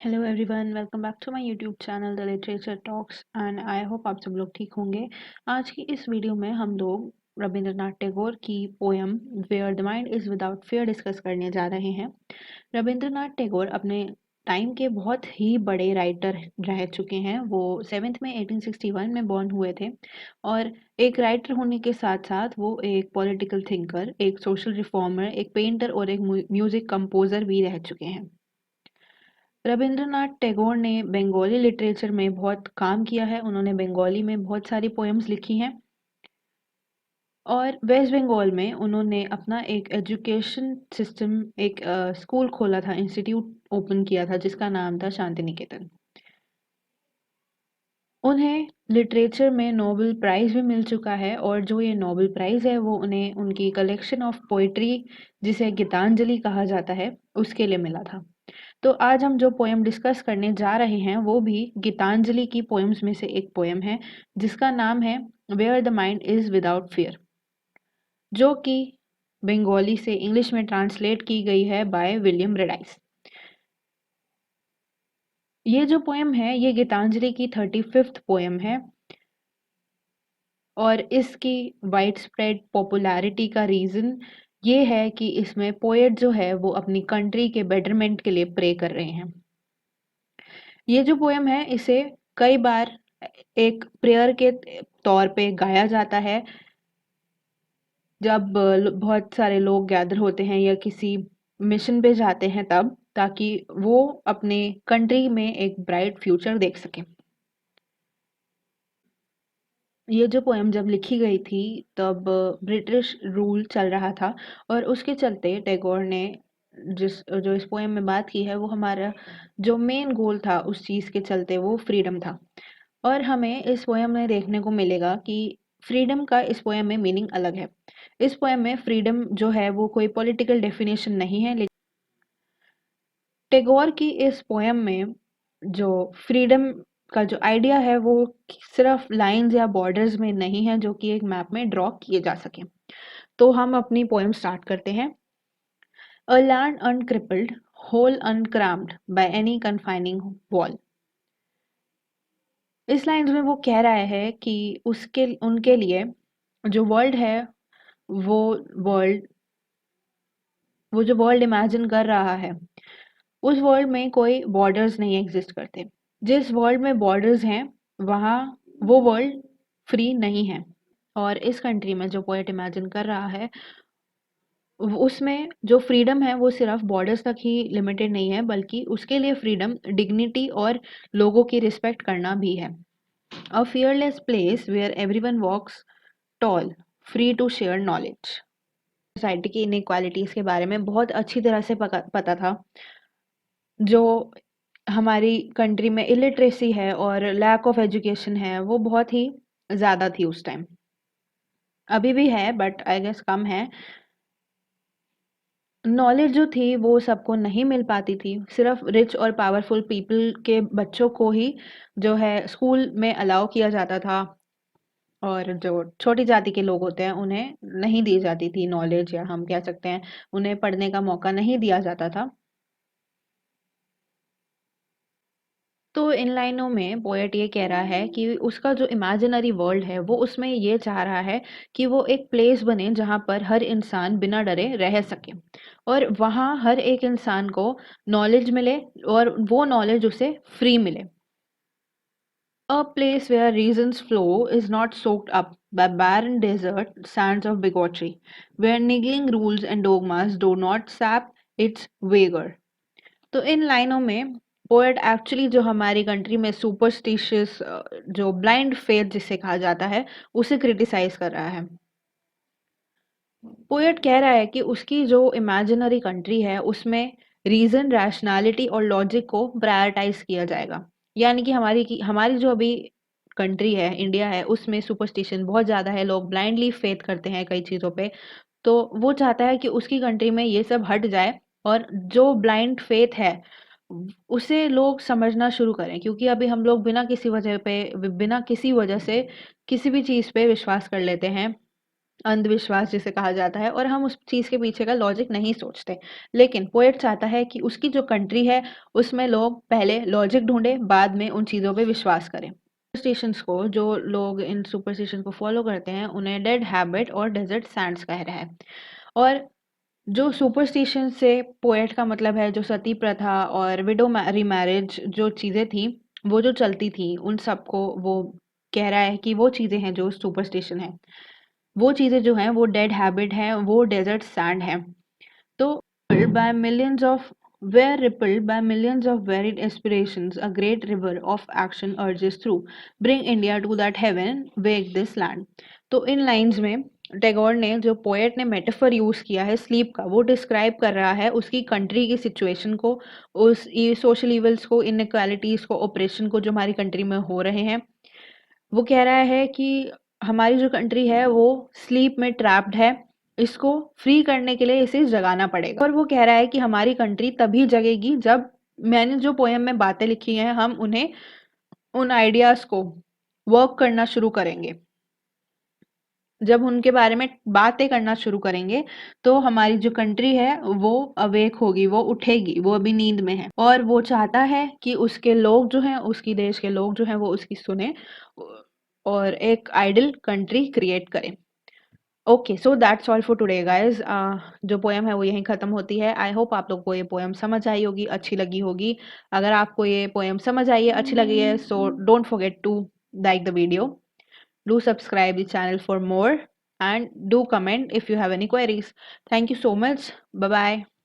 Hello everyone, welcome back to my YouTube channel the literature talks and I hope आप सब लोग ठीक होंगे। आज की इस वीडियो में हम लोग रविंद्रनाथ टैगोर की poem where the mind is without fear discuss करने जा रहे हैं। रविंद्रनाथ टैगोर अपने टाइम के बहुत ही बड़े राइटर रह चुके हैं। वो 7th में 1861 में बॉर्न हुए थे और एक राइटर होने के साथ साथ वो एक पॉलिटिकल थिंकर, एक सोशल रिफॉर्मर, एक पेंटर और एक म्यूज़िक कंपोज़र भी रह चुके हैं। रविंद्रनाथ टैगोर ने बंगाली लिटरेचर में बहुत काम किया है। उन्होंने बंगाली में बहुत सारी पोएम्स लिखी हैं और वेस्ट बंगाल में उन्होंने अपना एक एजुकेशन सिस्टम, एक स्कूल खोला था, इंस्टीट्यूट ओपन किया था जिसका नाम था शांति निकेतन। उन्हें लिटरेचर में नोबेल प्राइज़ भी मिल चुका है और जो ये नोबेल प्राइज़ है वो उन्हें उनकी कलेक्शन ऑफ पोइट्री, जिसे गीतांजलि कहा जाता है, उसके लिए मिला था। तो आज हम जो पोएम डिस्कस करने जा रहे हैं वो भी गीतांजलि की पोएम्स में से एक पोएम है जिसका नाम है where the mind is without fear, जो कि बंगाली से इंग्लिश में ट्रांसलेट की गई है बाय विलियम रेडाइस। ये जो पोएम है ये गीतांजलि की 35th पोएम है और इसकी वाइड स्प्रेड पॉपुलैरिटी का रीज़न ये है कि इसमें पोएट जो है वो अपनी कंट्री के बेटरमेंट के लिए प्रे कर रहे हैं। ये जो पोएम है इसे कई बार एक प्रेयर के तौर पे गाया जाता है जब बहुत सारे लोग गैदर होते हैं या किसी मिशन पे जाते हैं तब, ताकि वो अपने कंट्री में एक ब्राइट फ्यूचर देख सकें। ये जो पोएम जब लिखी गई थी तब ब्रिटिश रूल चल रहा था और उसके चलते टैगोर ने जो इस पोएम में बात की है वो हमारा जो मेन गोल था उस चीज़ के चलते वो फ्रीडम था। और हमें इस पोएम में देखने को मिलेगा कि फ्रीडम का इस पोएम में मीनिंग अलग है। इस पोएम में फ्रीडम जो है वो कोई पॉलिटिकल डेफिनेशन नहीं है, लेकिन टैगोर की इस पोएम में जो फ्रीडम का जो आइडिया है वो सिर्फ लाइंस या बॉर्डर्स में नहीं है जो कि एक मैप में ड्रॉ किए जा सके। तो हम अपनी पोएम स्टार्ट करते हैं। A land uncrippled, whole uncramped by any confining wall। इस लाइन्स में वो कह रहा है कि उसके उनके लिए जो वर्ल्ड है वो वर्ल्ड वो जो वर्ल्ड इमेजिन कर रहा है उस वर्ल्ड में कोई बॉर्डर्स नहीं एग्जिस्ट करते। जिस वर्ल्ड में बॉर्डर्स हैं वहाँ वो वर्ल्ड फ्री नहीं है। और इस कंट्री में जो पोएट इमेजिन कर रहा है उसमें जो फ्रीडम है वो सिर्फ बॉर्डर्स तक ही लिमिटेड नहीं है, बल्कि उसके लिए फ्रीडम डिग्निटी और लोगों की रिस्पेक्ट करना भी है। A fearless place where everyone walks tall, free to share knowledge. Society की इनइक्वालिटीज़ के बारे में बहुत अच्छी तरह से पता था। जो हमारी कंट्री में इलिटरेसी है और लैक ऑफ एजुकेशन है वो बहुत ही ज़्यादा थी उस टाइम। अभी भी है बट आई गेस कम है। नॉलेज जो थी वो सबको नहीं मिल पाती थी, सिर्फ रिच और पावरफुल पीपल के बच्चों को ही जो है स्कूल में अलाउ किया जाता था और जो छोटी जाति के लोग होते हैं उन्हें नहीं दी जाती थी नॉलेज, या हम कह सकते हैं उन्हें पढ़ने का मौका नहीं दिया जाता था। तो इन लाइनों में पोएट ये कह रहा है कि उसका जो इमेजिनरी वर्ल्ड है वो उसमें ये चाह रहा है कि वो एक प्लेस बने जहाँ पर हर इंसान बिना डरे रह सके और वहाँ हर एक इंसान को नॉलेज मिले और वो नॉलेज उसे फ्री मिले। A place where reason's flow is not soaked up by barren desert sands of bigotry, where niggling rules and dogmas do not sap its vigor। तो इन लाइनों में पोएट एक्चुअली जो हमारी कंट्री में सुपरस्टिशियस, जो blind faith जिसे कहा जाता है, उसे क्रिटिसाइज कर रहा है। पोएट कह रहा है कि उसकी जो इमेजिनरी कंट्री है उसमें रीजन, रैशनैलिटी और लॉजिक को प्रायोरिटाइज किया जाएगा। यानी कि हमारी जो अभी कंट्री है, इंडिया है, उसमें सुपरस्टिशन बहुत ज़्यादा है, लोग ब्लाइंडली फेथ करते हैं कई चीज़ों पे। तो वो चाहता है कि उसकी कंट्री में ये सब हट जाए और जो ब्लाइंड फेथ है उसे लोग समझना शुरू करें, क्योंकि अभी हम लोग बिना किसी वजह से किसी भी चीज़ पे विश्वास कर लेते हैं अंधविश्वास जिसे कहा जाता है, और हम उस चीज़ के पीछे का लॉजिक नहीं सोचते। लेकिन पोएट चाहता है कि उसकी जो कंट्री है, उसमें लोग पहले लॉजिक ढूँढें, बाद में उन चीज़ों पे विश्वास करें। सुपरस्टिशंस को, जो लोग इन सुपरस्टिशन को फ़ॉलो करते हैं, उन्हें डेड हैबिट और डेज़र्ट सैंड्स कह रहा है। और जो सुपरस्टिशन से पोएट का मतलब है, जो सती प्रथा और विडो रीमैरेज जो चीज़ें थी, वो जो चलती थी, उन सबको वो कह रहा है कि वो चीज़ें हैं जो सुपरस्टिशन है। वो चीज़ें जो हैं वो डेड हैबिट हैं, वो डेज़र्ट सैंड है। तो by millions of were rippled by millions of varied aspirations, a great river of action urges through. Bring India to that heaven, wake this land. तो इन लाइंस में टैगोर ने, जो पोएट ने metaphor use किया है sleep का, वो डिस्क्राइब कर रहा है उसकी कंट्री की सिचुएशन को, उस सोशल इवल्स को, इनइक्वालिटीज को, ऑपरेशन को जो हमारी कंट्री में हो रहे हैं। वो कह रहा है कि हमारी जो कंट्री है वो स्लीप में ट्रैप्ड है, इसको फ्री करने के लिए इसे जगाना पड़ेगा। और वो कह रहा है कि हमारी कंट्री तभी जगेगी जब मैंने जो पोएम में बातें लिखी हैं, हम उन्हें, उन आइडियाज को वर्क करना शुरू करेंगे। जब उनके बारे में बातें करना शुरू करेंगे, तो हमारी जो कंट्री है वो अवेक होगी, वो उठेगी, वो अभी नींद में है। और वो चाहता है कि उसके लोग जो हैं, उसकी देश के लोग जो हैं, वो उसकी सुने और एक आइडल कंट्री क्रिएट करें। Okay, so that's all for today guys. जो पोएम है वो यहीं ख़त्म होती है। आई होप आप लोग को ये पोएम समझ आई होगी, अच्छी लगी होगी। अगर आपको ये पोएम समझ आई है, अच्छी लगी है, so don't forget to like the video, do subscribe the channel for more, and do comment if you have any queries. Thank you so much. Bye bye.